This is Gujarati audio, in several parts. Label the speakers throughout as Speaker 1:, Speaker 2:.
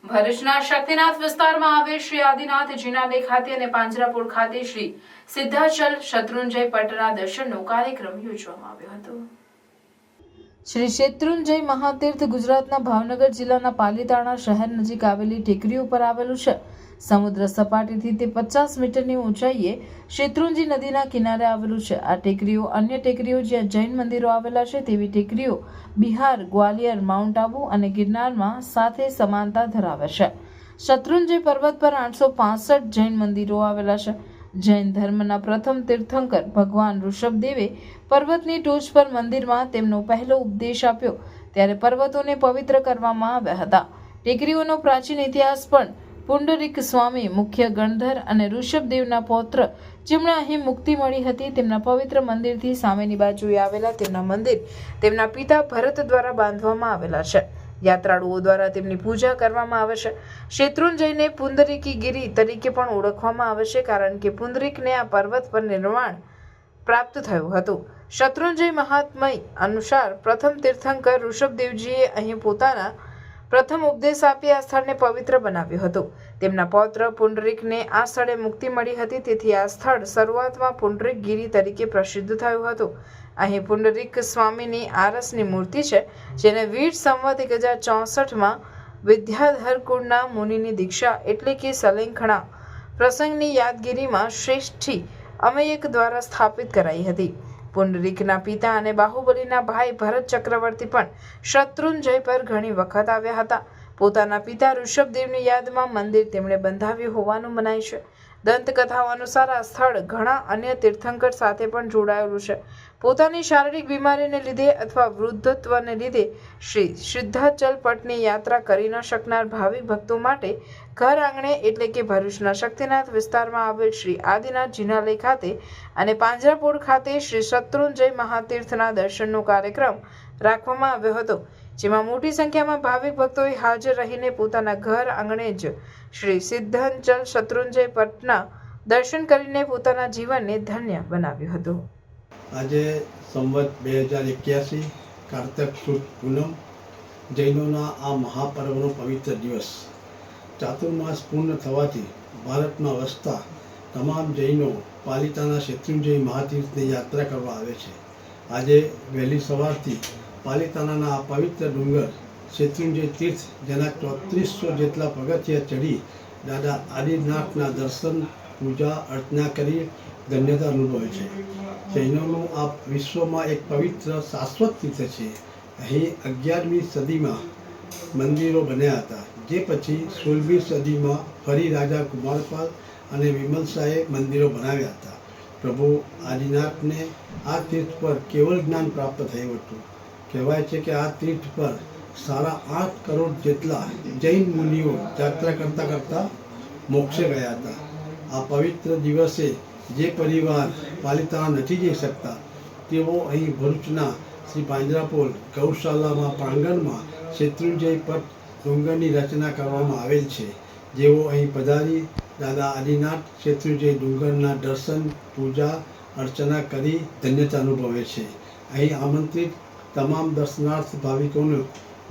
Speaker 1: ભરૂચના શક્તિનાથ વિસ્તારમાં આવેલ શ્રી આદિનાથ જીનાલય ખાતે અને પાંજરાપોળ ખાતે શ્રી સિદ્ધાચલ શત્રુંજય પટના દર્શનનો કાર્યક્રમ યોજવામાં આવ્યો હતો। શ્રી શેત્રુંજય મહાતીર્થ ગુજરાતના ભાવનગર જિલ્લાના પાલીતાણા શહેર નજીક આવેલી ટેકરી ઉપર આવેલું છે। સમુદ્ર સપાટીથી તે 50 મીટરની ઊંચાઈએ શેત્રુંજી નદીના કિનારે આવેલું છે। આ ટેકરીઓ અન્ય ટેકરીઓ જ્યાં જૈન મંદિરો આવેલા છે તેવી ટેકરીઓ બિહાર, ગ્વાલિયર, માઉન્ટ આબુ અને ગિરનારમાં સાથે સમાનતા ધરાવે છે। શત્રુંજય પર્વત પર 865 જૈન મંદિરો આવેલા છે। જૈન ધર્મના પ્રથમ તીર્થંકર ભગવાન ઋષભદેવે પર્વતની ટોચ પર મંદિરમાં તેમનો પહેલો ઉપદેશ આપ્યો ત્યારે પર્વતોને પવિત્ર કરવામાં આવ્યા હતા। ટેકરીઓનો પ્રાચીન ઇતિહાસ પણ પુંડરીક સ્વામી મુખ્ય ગણધર અને ઋષભદેવના પૌત્ર જેમણે અહીં મુક્તિ મળી હતી તેમના પવિત્ર મંદિરથી સામેની બાજુએ આવેલા તેમના મંદિર તેમના પિતા ભરત દ્વારા બાંધવામાં આવેલા છે। યાત્રાળુઓ દ્વારા તેમની પૂજા કરવામાં આવે છે। શેત્રુંજયને પુંડરીકી ગિરી તરીકે પણ ઓળખવામાં આવે છે કારણ કે પુંડરીકને આ પર્વત પર નિર્વાણ પ્રાપ્ત થયું હતું। શત્રુંજય મહાત્મય અનુસાર પ્રથમ તીર્થંકર ઋષભદેવજીએ અહીં પોતાના પ્રથમ ઉપદેશ આપી આ સ્થળને પવિત્ર બનાવ્યું હતું। તેમના પૌત્ર પુંડરીકને આ સ્થળે મુક્તિ મળી હતી તેથી આ સ્થળ શરૂઆતમાં પુંડરીક ગિરી તરીકે પ્રસિદ્ધ થયું હતું। અહીં પુંડરીક સ્વામીની આરસની મૂર્તિ છે જેને વીર સંવત 1064માં વિદ્યાધર કુળના મુનિની દીક્ષા એટલે કે સલેંખણા પ્રસંગની યાદગીરીમાં શ્રેષ્ઠી અમયક દ્વારા સ્થાપિત કરાઈ હતી। પુંડરીકના પિતા અને બાહુબલીના ભાઈ ભરત ચક્રવર્તી પણ શત્રુંજય પર ઘણી વખત આવ્યા હતા। પોતાના પિતા ઋષભદેવની યાદમાં મંદિર તેમણે બંધાવ્યું હોવાનું મનાય છે। દંતકથાઓ અનુસાર આ સ્થળ ઘણા અન્ય તીર્થંકર સાથે પણ જોડાયેલું છે। પોતાની શારીરિક બીમારીને લીધે અથવા વૃદ્ધત્વને લીધે શ્રી સિદ્ધાચલ પટની યાત્રા કરી ન શકનાર ભાવિક ભક્તો માટે ઘર આંગણે એટલે કે ભરૂચના શક્તિનાથ વિસ્તારમાં આવેલ શ્રી આદિનાથ જીનાલય ખાતે અને પાંજરાપોળ ખાતે શ્રી શત્રુંજય મહાતીર્થના દર્શનનો કાર્યક્રમ રાખવામાં આવ્યો હતો જેમાં મોટી સંખ્યામાં ભાવિક ભક્તોએ હાજર રહીને પોતાના ઘર આંગણે જ શ્રી સિદ્ધાચલ શત્રુંજય પટના દર્શન કરીને પોતાના જીવનને ધન્ય બનાવ્યું હતું।
Speaker 2: આજે સંવત 2081 કાર્તક સુદ પૂનમ જૈનોના આ મહાપર્વનો પવિત્ર દિવસ ચાતુર્માસ પૂર્ણ થવાથી ભારતમાં વસતા તમામ જૈનો પાલિતાણા શેત્રુંજય મહાતીર્થની યાત્રા કરવા આવે છે। આજે વહેલી સવારથી પાલિતાણાના આ પવિત્ર ડુંગર શેત્રુંજય તીર્થ જેના 3400 જેટલા પગથિયા ચડી દાદા આદિનાથના દર્શન પૂજા અર્ચના કરી ધન્યતા અનુભવે છે। જૈનોનું આ વિશ્વમાં એક પવિત્ર શાશ્વત તીર્થ છે। અહીં 11મી સદીમાં મંદિરો બન્યા હતા જે પછી 16મી સદીમાં ફરી રાજા કુમારપાલ અને વિમલશાહે મંદિરો બનાવ્યા હતા। પ્રભુ આદિનાથને આ તીર્થ પર કેવળ જ્ઞાન પ્રાપ્ત થયું હતું। કહેવાય છે કે આ તીર્થ પર 8.5 કરોડ જેટલા જૈન મુનિઓ યાત્રા કરતા કરતા મોક્ષે ગયા હતા। આ પવિત્ર દિવસે જે પરિવાર પાલિતાણા નથી જઈ શકતા તેઓ અહીં ભરૂચના શ્રી પાંજરાપોળ ગૌશાલામાં પ્રાંગણમાં શેત્રુંજય પટ ડુંગરની રચના કરવામાં આવેલ છે। જેઓ અહીં પધારી દાદા આદિનાથ શેત્રુંજય ડુંગરના દર્શન પૂજા અર્ચના કરી ધન્યતા અનુભવે છે। અહીં આમંત્રિત તમામ દર્શનાર્થ ભાવિકોને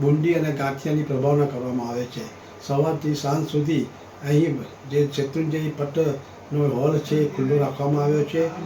Speaker 2: બુંદી અને ગાંઠિયાની પ્રભાવના કરવામાં આવે છે। સવારથી સાંજ સુધી અહીં જે શેત્રુંજય પટનો હોલ છે ખુલ્લો રાખવામાં આવ્યો છે।